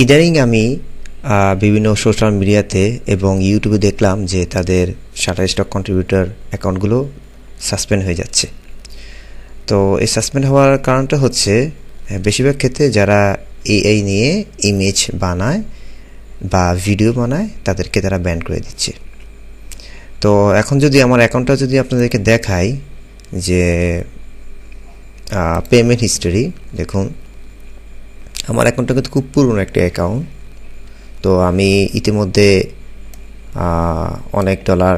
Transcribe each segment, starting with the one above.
ইদানিং আমি বিভিন্ন সোশ্যাল মিডিয়াতে এবং ইউটিউবে দেখলাম যে তাদের শাটারস্টক কন্ট্রিবিউটর অ্যাকাউন্টগুলো সাসপেন্ড হয়ে যাচ্ছে। তো এই সাসপেন্ড হওয়ার কারণটা হচ্ছে বেশিরভাগ ক্ষেত্রে যারা এআই নিয়ে ইমেজ বানায় বা ভিডিও বানায় তাদেরকে তারা ব্যান করে দিচ্ছে। তো এখন যদি আমার অ্যাকাউন্টটা যদি আপনাদেরকে দেখাই যে পেমেন্ট হিস্টোরি দেখুন, আমার অ্যাকাউন্টটা কিন্তু খুব পুরনো একটা অ্যাকাউন্ট। তো আমি ইতিমধ্যে অনেক ডলার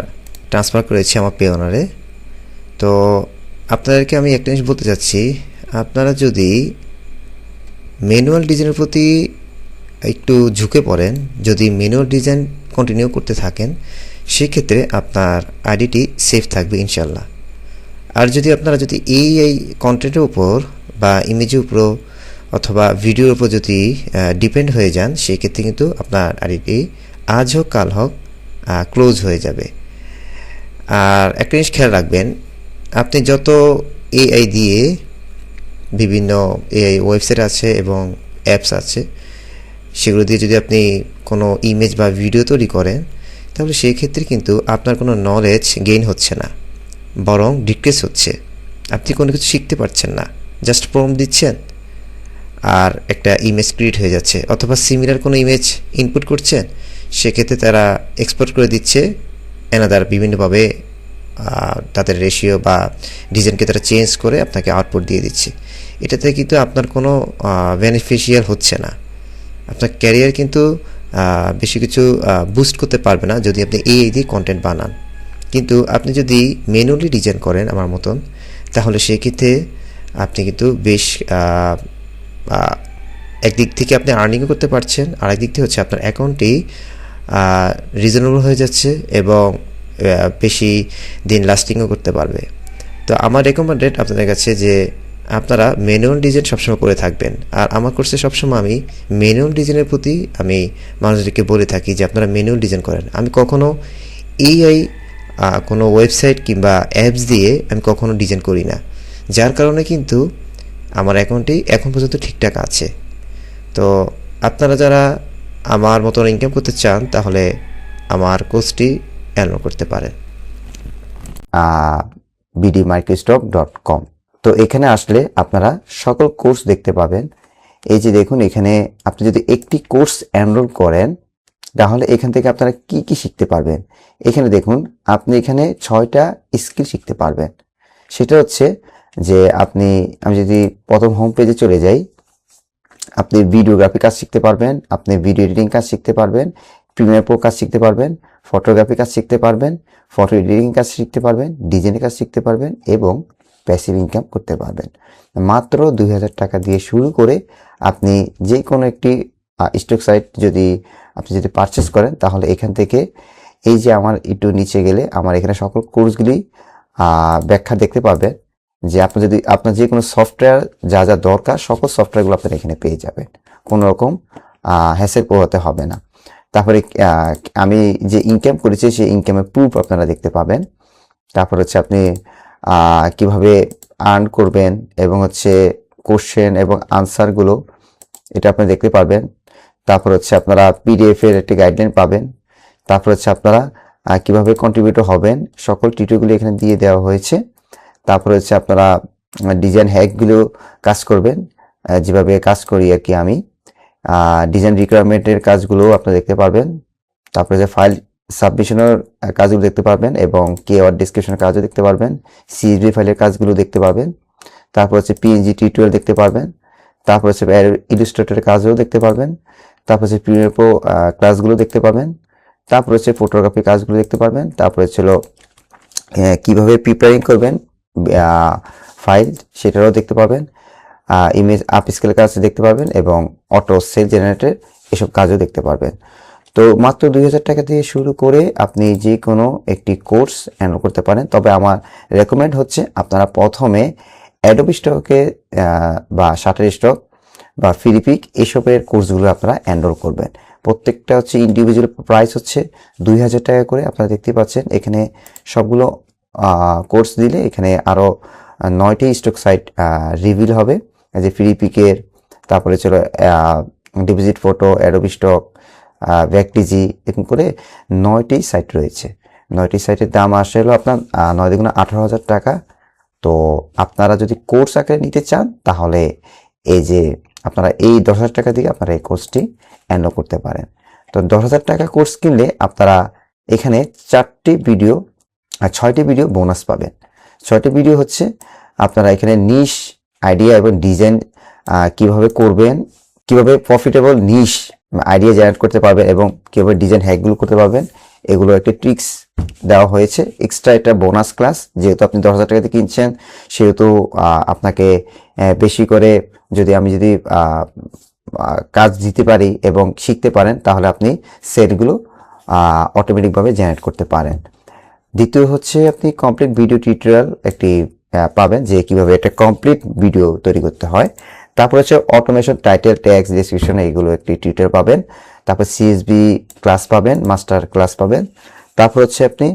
ট্রান্সফার করেছি আমার পে ওনারে। তো আপনাদেরকে আমি একটা জিনিস বলতে চাচ্ছি, আপনারা যদি ম্যানুয়াল ডিজাইনের প্রতি একটু ঝুঁকে পড়েন, যদি ম্যানুয়াল ডিজাইন কন্টিনিউ করতে থাকেন, সেক্ষেত্রে আপনার আইডিটি সেফ থাকবে ইনশাল্লাহ। আর যদি আপনারা যদি এই কন্টেন্টের উপর বা ইমেজের উপর অথবা ভিডিওর উপর যদি ডিপেন্ড হয়ে যান, সেক্ষেত্রে কিন্তু আপনার আইডিটি আজ হোক কাল হোক ক্লোজ হয়ে যাবে। আর একটা জিনিস খেয়াল রাখবেন, আপনি যত এআই দিয়ে বিভিন্ন এআই ওয়েবসাইট আছে এবং অ্যাপস আছে, সেগুলো দিয়ে যদি আপনি কোনো ইমেজ বা ভিডিও তৈরি করেন, তাহলে সেই ক্ষেত্রে কিন্তু আপনার কোনো নলেজ গেইন হচ্ছে না, বরং ডিক্রিজ হচ্ছে। আপনি কোনো কিছু শিখতে পারছেন না, জাস্ট প্রম্পট দিচ্ছেন আর একটা ইমেজ ক্রিয়েট হয়ে যাচ্ছে, অথবা সিমিলার কোনো ইমেজ ইনপুট করছেন, সেক্ষেত্রে তারা এক্সপোর্ট করে দিচ্ছে অ্যানাদার বিভিন্নভাবে তাদের রেশিও বা ডিজাইনকে তারা চেঞ্জ করে আপনাকে আউটপুট দিয়ে দিচ্ছে। এটাতে কিন্তু আপনার কোনো বেনিফিশিয়াল হচ্ছে না, আপনার ক্যারিয়ার কিন্তু বেশি কিছু বুস্ট করতে পারবে না যদি আপনি এই দিয়ে কন্টেন্ট বানান। কিন্তু আপনি যদি ম্যানুয়ালি ডিজাইন করেন আমার মতন, তাহলে সেক্ষেত্রে আপনি কিন্তু বেশ একদিক থেকে আপনি আর্নিংও করতে পারছেন, আর একদিক থেকে হচ্ছে আপনার অ্যাকাউন্টটি রিজনেবল হয়ে যাচ্ছে এবং বেশি দিন লাস্টিংও করতে পারবে। তো আমার রেকমেন্ডেড আপনাদের কাছে যে আপনারা ম্যানুয়াল ডিজাইন সবসময় করে থাকবেন। আর আমার কোর্সে সবসময় আমি ম্যানুয়াল ডিজাইনের প্রতি আমি মানুষদেরকে বলে থাকি যে আপনারা ম্যানুয়াল ডিজাইন করেন। আমি কখনও এই কোনো ওয়েবসাইট কিংবা অ্যাপস দিয়ে আমি কখনো ডিজাইন করি না, যার কারণে কিন্তু আমার অ্যাকাউন্টটি এখন পর্যন্ত ঠিকঠাক আছে। তো আপনারা যারা আমার মতন ইনকাম করতে চান, তাহলে আমার কোর্সটি এনরোল করতে পারেন bdmicrostock.com। তো এখানে আসলে আপনারা সকল কোর্স দেখতে পাবেন। এই যে দেখুন, এখানে আপনি যদি একটি কোর্স এনরোল করেন, তাহলে এখান থেকে আপনারা কি কি শিখতে পারবেন। এখানে দেখুন, আপনি এখানে 6টা স্কিল শিখতে পারবেন। সেটা হচ্ছে যে আমি যদি প্রথম হোম পেজে চলে যাই, আপনি ভিডিওগ্রাফি কাজ শিখতে পারবেন, আপনি ভিডিও এডিটিং কাজ শিখতে পারবেন, প্রিমিয়ার প্রো কাজ শিখতে পারবেন, ফটোগ্রাফি কাজ শিখতে পারবেন, ফটো এডিটিং কাজ শিখতে পারবেন, ডিজাইনের কাজ শিখতে পারবেন এবং প্যাসিভ ইনকাম করতে পারবেন। মাত্র 2000 টাকা দিয়ে শুরু করে আপনি যে কোনো একটি স্টক সাইট আপনি যদি পারচেস করেন, তাহলে এখান থেকে এই যে আমার একটু নিচে গেলে আমার এখানে সকল কোর্সগুলি ব্যাখ্যা দেখতে পাবেন, যে আপনার যে কোনো সফটওয়্যার যা যা দরকার সকল সফটওয়্যারগুলো আপনারা এখানে পেয়ে যাবেন, কোনো রকম হ্যাসেল পোহাতে হবে না। তারপরে আমি যে ইনকাম করেছি সেই ইনকামের প্রুফ আপনারা দেখতে পাবেন। তারপর হচ্ছে আপনি কিভাবে আর্ন করবেন এবং হচ্ছে কোশ্চেন এবং আনসারগুলো এটা আপনি দেখতে পারবেন। তারপর হচ্ছে আপনারা পিডিএফ এর একটি গাইডলাইন পাবেন। তারপর হচ্ছে আপনারা কিভাবে কন্ট্রিবিউটর হবেন সকল টিউটোরিয়ালগুলো এখানে দিয়ে দেওয়া হয়েছে। তারপর হচ্ছে আপনারা ডিজাইন হ্যাকগুলো কাজ করবেন, যেভাবে কাজ করি আর কি আমি। ডিজাইন রিকোয়ারমেন্টের কাজগুলো আপনারা দেখতে পারবেন। তারপরে যে ফাইল সাবমিশনের কাজগুলো দেখতে পারবেন এবং কিওয়ার্ড ডেসক্রিপশনের কাজও দেখতে পারবেন, সিএসভি ফাইলের কাজগুলো দেখতে পারবেন। তারপর হচ্ছে পিএনজি টিউটোরিয়াল দেখতে পারবেন। তারপর হচ্ছে ইলাস্ট্রেটরের কাজও দেখতে পারবেন। তারপর হচ্ছে প্রিমিয়ার প্রো ক্লাসগুলো দেখতে পারবেন। তারপর হচ্ছে ফটোগ্রাফি কাজগুলো দেখতে পারবেন। তারপর হচ্ছিল কিভাবে প্রিপেয়ারিং করবেন ফাইল, সেটারও দেখতে পাবেন। ইমেজ আপস্কেল কাজ দেখতে পারবেন এবং অটো সেল জেনারেটর এসব কাজও দেখতে পারবেন। তো মাত্র 2000 টাকা দিয়ে শুরু করে আপনি যে কোনো একটি কোর্স এনরোল করতে পারেন। তবে আমার রেকমেন্ড হচ্ছে আপনারা প্রথমে অ্যাডোবি স্টকে বা শাটারস্টক বা ফিলিপিক এসবের কোর্সগুলো আপনারা এনরোল করবেন। প্রত্যেকটা হচ্ছে ইন্ডিভিজুয়াল প্রাইস হচ্ছে 2000 টাকা করে। আপনারা দেখতে পাচ্ছেন এখানে সবগুলো কোর্স দিলে এখানে আরও 9টি স্টক সাইট রিভিল হবে, যে ফিলিপিকের, তারপরে ছিল ডিপোজিট ফটো, অ্যাডোবি স্টক, ব্যাকটিজি, এরকম করে 9টি সাইট রয়েছে। 9টি সাইটের দাম আসে হলো আপনার 9 দুগুণে 18,000 টাকা। তো আপনারা যদি কোর্স আকারে নিতে চান তাহলে এই যে আপনারা এই 10,000 টাকা দিয়ে আপনারা এই কোর্সটি এনরোল করতে পারেন। তো 10,000 টাকা কোর্স কিনলে আপনারা এখানে 6টি ভিডিও বোনাস পাবেন। 6টি ভিডিও হচ্ছে আপনারা এখানে নিশ আইডিয়া এবং ডিজাইন কিভাবে করবেন, কিভাবে প্রফিটেবল নিশ আইডিয়া জেনারেট করতে পারবেন এবং কিভাবে ডিজাইন হ্যাকগুলো করতে পারবেন, এগুলো একটা ট্রিক্স দেওয়া হয়েছে। এক্সট্রা একটা বোনাস ক্লাস, যেহেতু আপনি 10,000 টাকাতে কিনছেন সেহেতু আপনাকে বেশি করে আমি যদি কাজ দিতে পারি এবং শিখতে পারেন তাহলে আপনি সেটগুলো অটোমেটিকভাবে জেনারেট করতে পারেন। দ্বিতীয় হচ্ছে আপনি কমপ্লিট ভিডিও টিউটোরিয়াল একটি পাবেন, যে কিভাবে একটা কমপ্লিট ভিডিও তৈরি করতে হয়। তারপর হচ্ছে অটোমেশন, টাইটেল, ট্যাক্স, ডেসক্রিপশন, এইগুলো একটি টিউটোরিয়াল পাবেন। তারপর সিএসবি ক্লাস পাবেন, মাস্টার ক্লাস পাবেন। তারপর হচ্ছে আপনি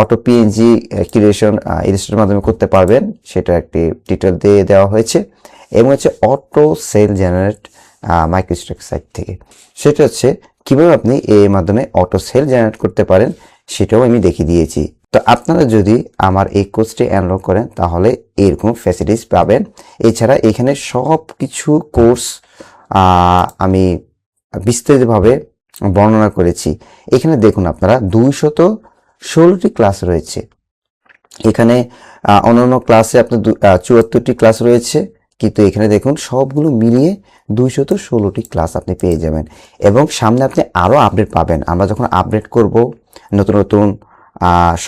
অটো পিএনজি ক্রিয়েশন ইলাস্ট্রেটরের মাধ্যমে করতে পারবেন, সেটা একটি টিউটোরিয়াল দিয়ে দেওয়া হয়েছে। এবং হচ্ছে অটো সেল জেনারেট মাইক্রোস্ট্রাক সাইট থেকে, সেটা হচ্ছে কিভাবে আপনি এর মাধ্যমে অটো সেল জেনারেট করতে পারেন, সেটাও আমি দেখিয়ে দিয়েছি। তো আপনারা যদি আমার এই কোর্সটি এনরোল করেন তাহলে এরকম ফ্যাসিলিটিস পাবেন। এছাড়া এখানে সব কিছু কোর্স আমি বিস্তারিতভাবে বর্ণনা করেছি। এখানে দেখুন আপনারা 216টি ক্লাস রয়েছে। এখানে অন্যান্য ক্লাসে আপনার 74টি ক্লাস রয়েছে, কিন্তু এখানে দেখুন সবগুলো মিলিয়ে 216টি ক্লাস আপনি পেয়ে যাবেন। এবং সামনে আপনি আরও আপডেট পাবেন। আমরা যখন আপডেট করব, নতুন নতুন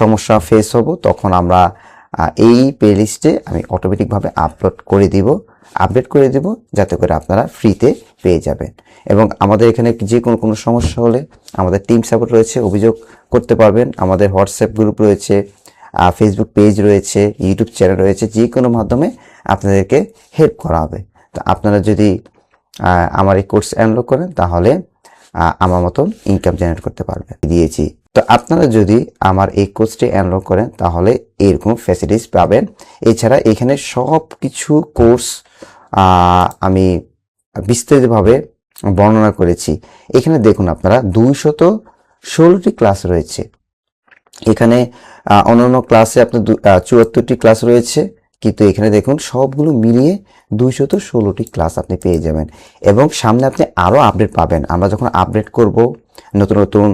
সমস্যা ফেস হব, তখন আমরা এই প্লেলিস্টে আমি অটোমেটিকভাবে আপডেট করে দিব, যাতে করে আপনারা ফ্রিতে পেয়ে যাবেন। এবং আমাদের এখানে যে কোনো সমস্যা হলে আমাদের টিম সাপোর্ট রয়েছে, অভিযোগ করতে পারবেন। আমাদের হোয়াটসঅ্যাপ গ্রুপ রয়েছে, ফেসবুক পেজ রয়েছে, ইউটিউব চ্যানেল রয়েছে, যে কোনো মাধ্যমে আপনাদেরকে হেল্প করা হবে। তো আপনারা যদি আমার এই কোর্স এনরোল করেন তাহলে আমার মতন ইনকাম জেনারেট করতে পারবেন দিয়েছি। তো আপনারা যদি আমার এই কোর্সটি এনরোল করেন তাহলে এরকম ফ্যাসিলিটিস পাবেন। এছাড়া এখানে সব কিছু কোর্স আমি বিস্তারিতভাবে বর্ণনা করেছি। এখানে দেখুন আপনারা 216টি ক্লাস রয়েছে। এখানে অন্যান্য ক্লাসে আপনার 74টি ক্লাস রয়েছে, কিন্তু এখানে দেখুন সবগুলো মিলিয়ে 216টি ক্লাস আপনি পেয়ে যাবেন। এবং সামনে আপনি আরও আপডেট পাবেন। আমরা যখন আপডেট করব, নতুন নতুন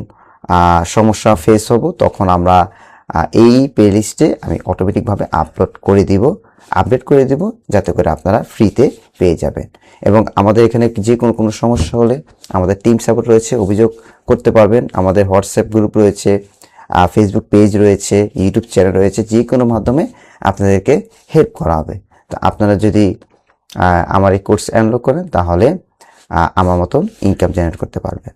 সমস্যা ফেস হব, তখন আমরা এই প্লেলিস্টে আমি অটোমেটিকভাবে আপডেট করে দিব, যাতে করে আপনারা ফ্রিতে পেয়ে যাবেন। এবং আমাদের এখানে যে কোনো সমস্যা হলে আমাদের টিম সাপোর্ট রয়েছে, অভিযোগ করতে পারবেন। আমাদের হোয়াটসঅ্যাপ গ্রুপ রয়েছে, ফেসবুক পেজ রয়েছে, ইউটিউব চ্যানেল রয়েছে, যে কোনো মাধ্যমে আপনাদেরকে হেল্প করা হবে। তো আপনারা যদি আমার এই কোর্স এনরোল করেন তাহলে আমার মতন ইনকাম জেনারেট করতে পারবেন।